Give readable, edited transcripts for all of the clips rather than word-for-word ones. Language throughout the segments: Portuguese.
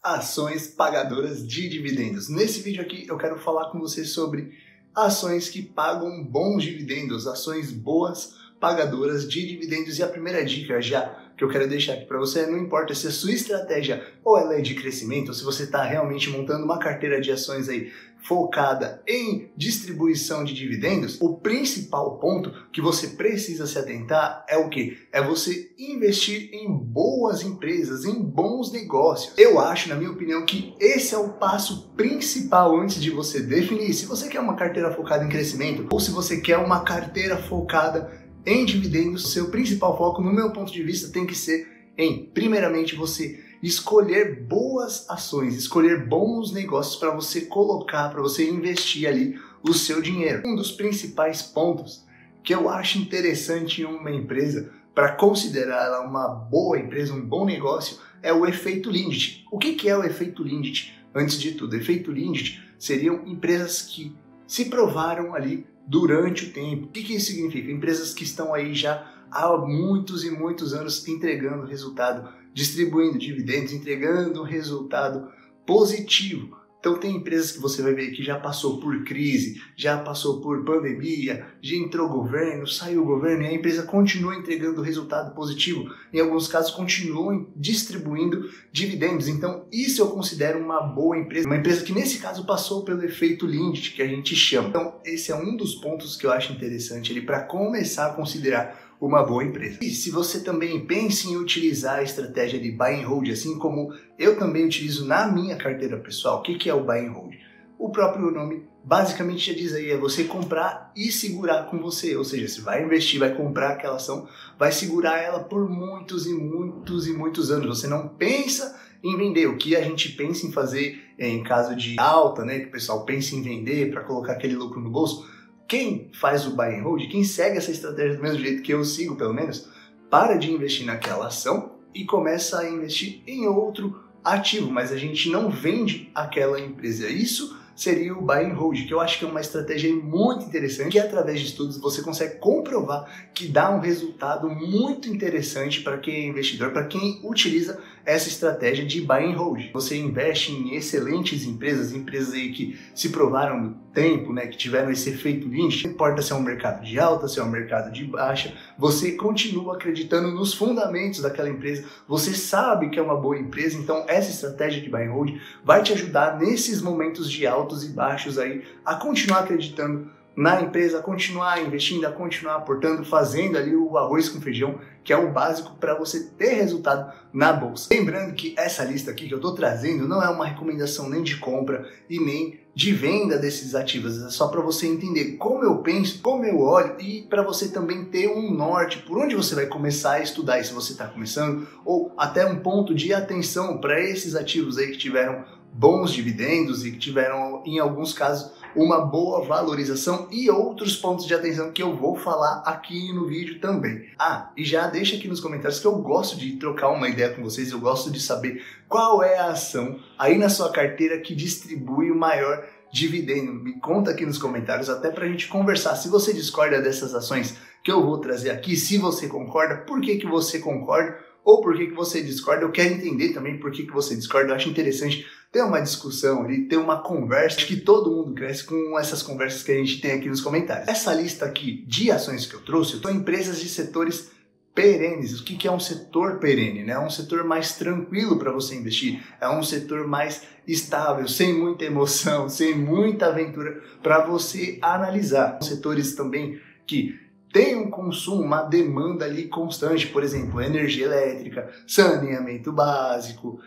Ações pagadoras de dividendos. Nesse vídeo aqui eu quero falar com você sobre ações que pagam bons dividendos, ações boas pagadoras de dividendos. E a primeira dica já que eu quero deixar aqui para você é: não importa se a sua estratégia ou ela é de crescimento, ou se você está realmente montando uma carteira de ações aí focada em distribuição de dividendos, o principal ponto que você precisa se atentar é o quê? É você investir em boas empresas, em bons negócios. Eu acho, na minha opinião, que esse é o passo principal antes de você definir se você quer uma carteira focada em crescimento ou se você quer uma carteira focada em dividendos. Seu principal foco, no meu ponto de vista, tem que ser em, primeiramente, você escolher boas ações, escolher bons negócios para você colocar, para você investir ali o seu dinheiro. Um dos principais pontos que eu acho interessante em uma empresa, para considerar ela uma boa empresa, um bom negócio, é o efeito Lindt. O que é o efeito Lindt? Antes de tudo, o efeito Lindt seriam empresas que se provaram ali durante o tempo. O que isso significa? Empresas que estão aí já há muitos e muitos anos entregando resultado, distribuindo dividendos, entregando resultado positivo. Então tem empresas que você vai ver que já passou por crise, já passou por pandemia, já entrou governo, saiu governo e a empresa continua entregando resultado positivo. Em alguns casos continuam distribuindo dividendos. Então isso eu considero uma boa empresa, uma empresa que nesse caso passou pelo efeito Lindt, que a gente chama. Então esse é um dos pontos que eu acho interessante ali para começar a considerar uma boa empresa. E se você também pensa em utilizar a estratégia de buy and hold, assim como eu também utilizo na minha carteira pessoal, o que é o buy and hold? O próprio nome basicamente já diz aí, é você comprar e segurar com você, ou seja, você vai investir, vai comprar aquela ação, vai segurar ela por muitos e muitos e muitos anos. Você não pensa em vender. O que a gente pensa em fazer em caso de alta, né, que o pessoal pensa em vender para colocar aquele lucro no bolso. Quem faz o buy and hold, quem segue essa estratégia do mesmo jeito que eu sigo, pelo menos, para de investir naquela ação e começa a investir em outro ativo, mas a gente não vende aquela empresa. Isso seria o buy and hold, que eu acho que é uma estratégia muito interessante, que através de estudos você consegue comprovar que dá um resultado muito interessante para quem é investidor, para quem utiliza essa estratégia de buy and hold. Você investe em excelentes empresas, empresas aí que se provaram no tempo, né, que tiveram esse efeito Lindt. Não importa se é um mercado de alta, se é um mercado de baixa, você continua acreditando nos fundamentos daquela empresa, você sabe que é uma boa empresa, então essa estratégia de buy and hold vai te ajudar nesses momentos de altos e baixos aí a continuar acreditando na empresa, a continuar investindo, a continuar aportando, fazendo ali o arroz com feijão, que é o básico para você ter resultado na bolsa. Lembrando que essa lista aqui que eu estou trazendo não é uma recomendação nem de compra e nem de venda desses ativos, é só para você entender como eu penso, como eu olho e para você também ter um norte por onde você vai começar a estudar, e se você está começando, ou até um ponto de atenção para esses ativos aí que tiveram bons dividendos e que tiveram, em alguns casos, uma boa valorização e outros pontos de atenção que eu vou falar aqui no vídeo também. E já deixa aqui nos comentários que eu gosto de trocar uma ideia com vocês, eu gosto de saber qual é a ação aí na sua carteira que distribui o maior dividendo. Me conta aqui nos comentários, até pra gente conversar. Se você discorda dessas ações que eu vou trazer aqui, se você concorda, por que você concorda? Ou por que você discorda? Eu quero entender também por que você discorda. Eu acho interessante ter uma discussão ali, ter uma conversa. Acho que todo mundo cresce com essas conversas que a gente tem aqui nos comentários. Essa lista aqui de ações que eu trouxe são empresas de setores perenes. O que é um setor perene? É um setor mais tranquilo para você investir, é um setor mais estável, sem muita emoção, sem muita aventura para você analisar. São setores também que tem um consumo, uma demanda ali constante, por exemplo, energia elétrica, saneamento básico,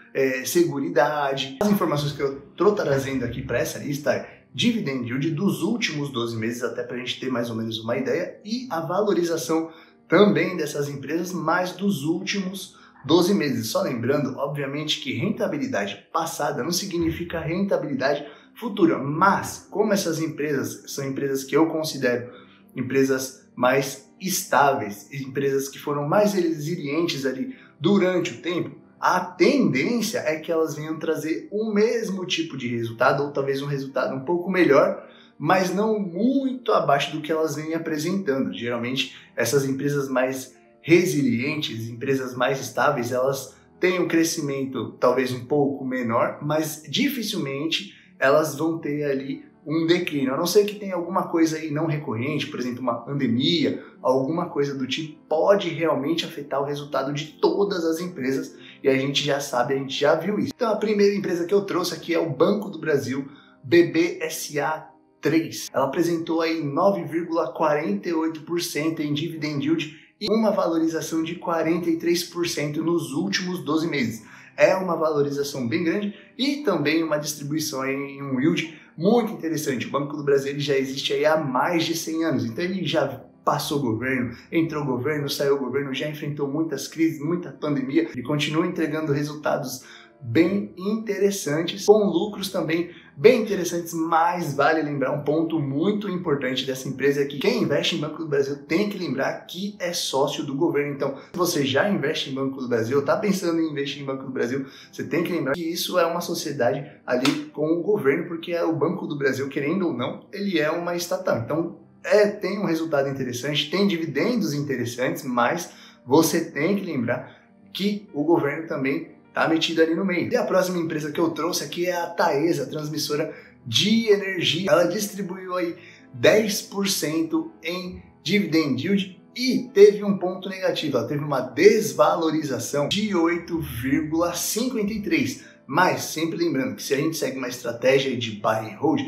seguridade. As informações que eu estou trazendo aqui para essa lista é dividend yield dos últimos 12 meses, até para a gente ter mais ou menos uma ideia, e a valorização também dessas empresas, mais dos últimos 12 meses. Só lembrando, obviamente, que rentabilidade passada não significa rentabilidade futura, mas como essas empresas são empresas que eu considero empresas mais estáveis, empresas que foram mais resilientes ali durante o tempo, a tendência é que elas venham trazer o mesmo tipo de resultado, ou talvez um resultado um pouco melhor, mas não muito abaixo do que elas vêm apresentando. Geralmente, essas empresas mais resilientes, empresas mais estáveis, elas têm um crescimento talvez um pouco menor, mas dificilmente elas vão ter ali um declínio, a não ser que tenha alguma coisa aí não recorrente, por exemplo, uma pandemia, alguma coisa do tipo, pode realmente afetar o resultado de todas as empresas, e a gente já sabe, a gente já viu isso. Então a primeira empresa que eu trouxe aqui é o Banco do Brasil, BBSA3. Ela apresentou aí 9,48% em dividend yield e uma valorização de 43% nos últimos 12 meses. É uma valorização bem grande e também uma distribuição em um yield muito interessante. O Banco do Brasil ele já existe aí há mais de 100 anos, então ele já passou governo, entrou governo, saiu governo, já enfrentou muitas crises, muita pandemia e continua entregando resultados bem interessantes, com lucros também bem interessantes, mas vale lembrar um ponto muito importante dessa empresa é que quem investe em Banco do Brasil tem que lembrar que é sócio do governo. Então, se você já investe em Banco do Brasil, está pensando em investir em Banco do Brasil, você tem que lembrar que isso é uma sociedade ali com o governo, porque o Banco do Brasil, querendo ou não, ele é uma estatal. Então, tem um resultado interessante, tem dividendos interessantes, mas você tem que lembrar que o governo também está metido ali no meio. E a próxima empresa que eu trouxe aqui é a Taesa, a transmissora de energia. Ela distribuiu aí 10% em dividend yield e teve um ponto negativo, ela teve uma desvalorização de 8,53%. Mas sempre lembrando que se a gente segue uma estratégia de buy and hold,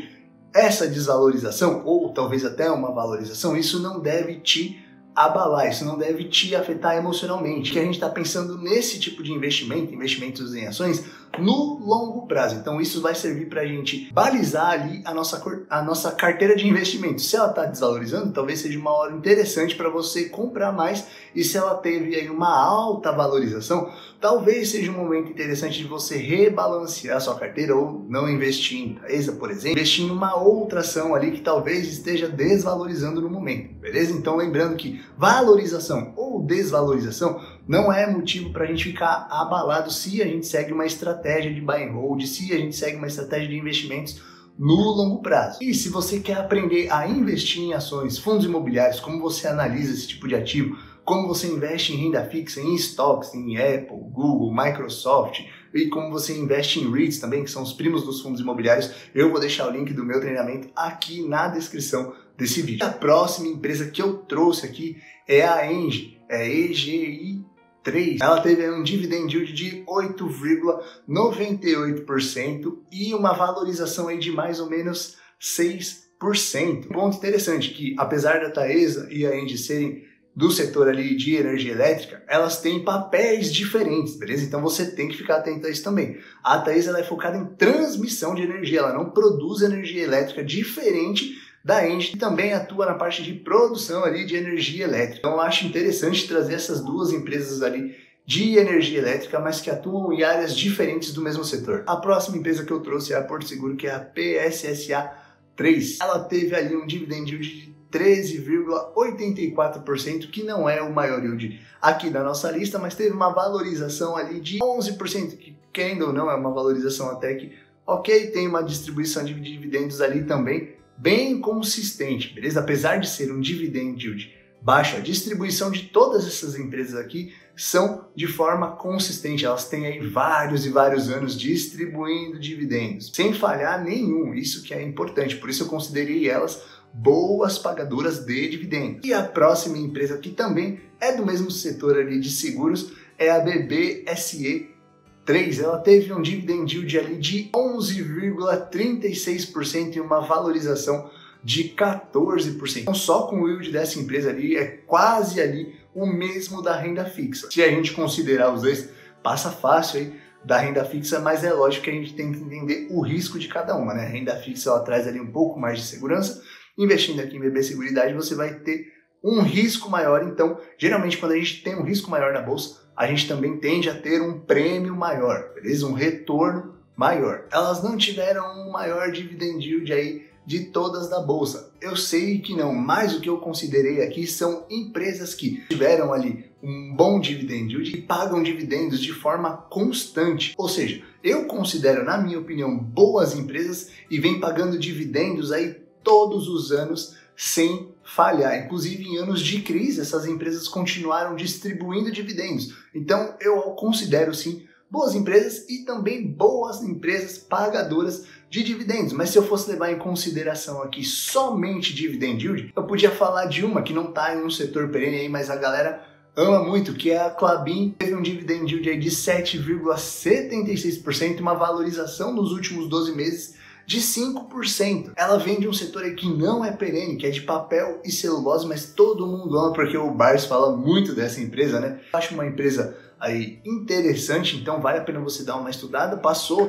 essa desvalorização, ou talvez até uma valorização, isso não deve te abalar, isso não deve te afetar emocionalmente, que a gente está pensando nesse tipo de investimento, investimentos em ações, no longo prazo. Então isso vai servir para a gente balizar ali a nossa carteira de investimento. Se ela está desvalorizando, talvez seja uma hora interessante para você comprar mais, e se ela teve aí uma alta valorização, talvez seja um momento interessante de você rebalancear a sua carteira ou não investir em Taesa, por exemplo, investir em uma outra ação ali que talvez esteja desvalorizando no momento, beleza? Então lembrando que valorização ou desvalorização não é motivo para a gente ficar abalado se a gente segue uma estratégia de buy and hold, se a gente segue uma estratégia de investimentos no longo prazo. E se você quer aprender a investir em ações, fundos imobiliários, como você analisa esse tipo de ativo, como você investe em renda fixa, em stocks, em Apple, Google, Microsoft, e como você investe em REITs também, que são os primos dos fundos imobiliários, eu vou deixar o link do meu treinamento aqui na descrição desse vídeo. A próxima empresa que eu trouxe aqui é a ENGIE, EGI3. Ela teve um dividend yield de 8,98% e uma valorização aí de mais ou menos 6%. Um ponto interessante que, apesar da Taesa e a ENGIE serem do setor ali de energia elétrica, elas têm papéis diferentes, beleza? Então você tem que ficar atento a isso também. A Taesa ela é focada em transmissão de energia, ela não produz energia elétrica, diferente da ENGIE, que também atua na parte de produção ali de energia elétrica. Então eu acho interessante trazer essas duas empresas ali de energia elétrica, mas que atuam em áreas diferentes do mesmo setor. A próxima empresa que eu trouxe é a Porto Seguro, que é a PSSA3. Ela teve ali um dividend yield de 13,84%, que não é o maior yield aqui da nossa lista, mas teve uma valorização ali de 11%, que querendo ou não é uma valorização até que ok, tem uma distribuição de dividendos ali também bem consistente, beleza? Apesar de ser um dividend yield baixo, a distribuição de todas essas empresas aqui são de forma consistente, elas têm aí vários e vários anos distribuindo dividendos, sem falhar nenhum, isso que é importante, por isso eu considerei elas boas pagadoras de dividendos. E a próxima empresa, que também é do mesmo setor ali de seguros, é a BBSE3. Ela teve um dividend yield ali de 11,36% e uma valorização de 14%. Então só com o yield dessa empresa ali é quase ali o mesmo da renda fixa. Se a gente considerar os dois, passa fácil aí da renda fixa, mas é lógico que a gente tem que entender o risco de cada uma, né? A renda fixa ela traz ali um pouco mais de segurança. Investindo aqui em BB Seguridade, você vai ter um risco maior. Então, geralmente, quando a gente tem um risco maior na bolsa, a gente também tende a ter um prêmio maior, beleza? Um retorno maior. Elas não tiveram um maior dividend yield aí de todas da bolsa. Eu sei que não, mas o que eu considerei aqui são empresas que tiveram ali um bom dividend yield e pagam dividendos de forma constante. Ou seja, eu considero, na minha opinião, boas empresas e vem pagando dividendos aí todos os anos sem falhar. Inclusive, em anos de crise, essas empresas continuaram distribuindo dividendos. Então, eu considero sim boas empresas e também boas empresas pagadoras de dividendos. Mas se eu fosse levar em consideração aqui somente dividend yield, eu podia falar de uma que não está em um setor perene aí, mas a galera ama muito, que é a Klabin. Teve um dividend yield aí de 7,76%, uma valorização nos últimos 12 meses de 5%. Ela vem de um setor aí que não é perene, que é de papel e celulose, mas todo mundo ama porque o Bars fala muito dessa empresa, né? Eu acho uma empresa aí interessante, então vale a pena você dar uma estudada.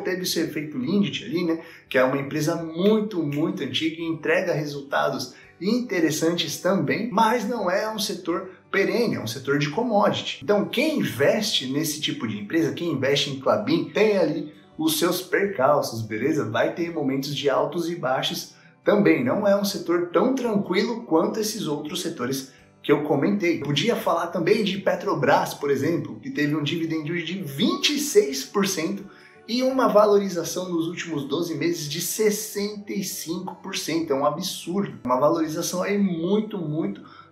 Teve esse efeito Lindt ali, né? Que é uma empresa muito antiga e entrega resultados interessantes também, mas não é um setor perene, é um setor de commodity. Então quem investe nesse tipo de empresa, quem investe em Klabin, tem ali os seus percalços, beleza? Vai ter momentos de altos e baixos também. Não é um setor tão tranquilo quanto esses outros setores que eu comentei. Podia falar também de Petrobras, por exemplo, que teve um dividend yield de 26% e uma valorização nos últimos 12 meses de 65%. É um absurdo. Uma valorização aí muito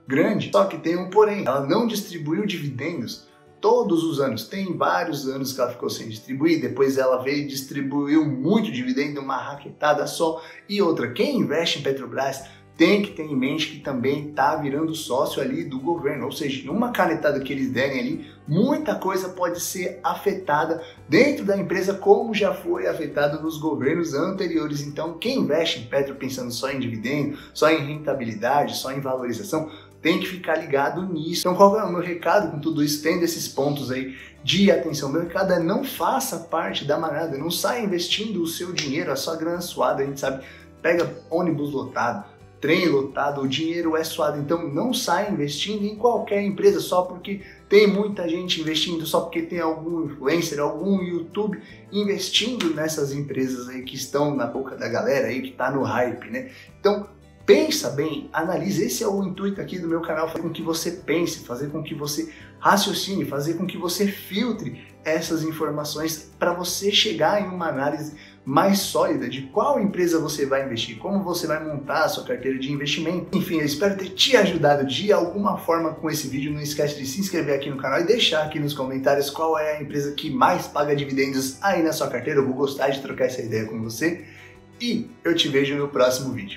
grande. Só que tem um porém. Ela não distribuiu dividendos todos os anos. Tem vários anos que ela ficou sem distribuir, depois ela veio e distribuiu muito dividendo, uma raquetada só. E outra, quem investe em Petrobras tem que ter em mente que também está virando sócio ali do governo, ou seja, uma canetada que eles derem ali, muita coisa pode ser afetada dentro da empresa, como já foi afetado nos governos anteriores. Então, quem investe em Petro pensando só em dividendo, só em rentabilidade, só em valorização, tem que ficar ligado nisso. Então, qual é o meu recado com tudo isso? Tendo esses pontos aí de atenção. Meu recado é: não faça parte da manada, não saia investindo o seu dinheiro, a sua grana suada. A gente sabe, pega ônibus lotado, trem lotado, o dinheiro é suado. Então, não saia investindo em qualquer empresa só porque tem muita gente investindo, só porque tem algum influencer, algum YouTube investindo nessas empresas aí que estão na boca da galera aí, que tá no hype, né? Então, pensa bem, analise. Esse é o intuito aqui do meu canal, fazer com que você pense, fazer com que você raciocine, fazer com que você filtre essas informações para você chegar em uma análise mais sólida de qual empresa você vai investir, como você vai montar a sua carteira de investimento. Enfim, eu espero ter te ajudado de alguma forma com esse vídeo. Não esquece de se inscrever aqui no canal e deixar aqui nos comentários qual é a empresa que mais paga dividendos aí na sua carteira. Eu vou gostar de trocar essa ideia com você e eu te vejo no próximo vídeo.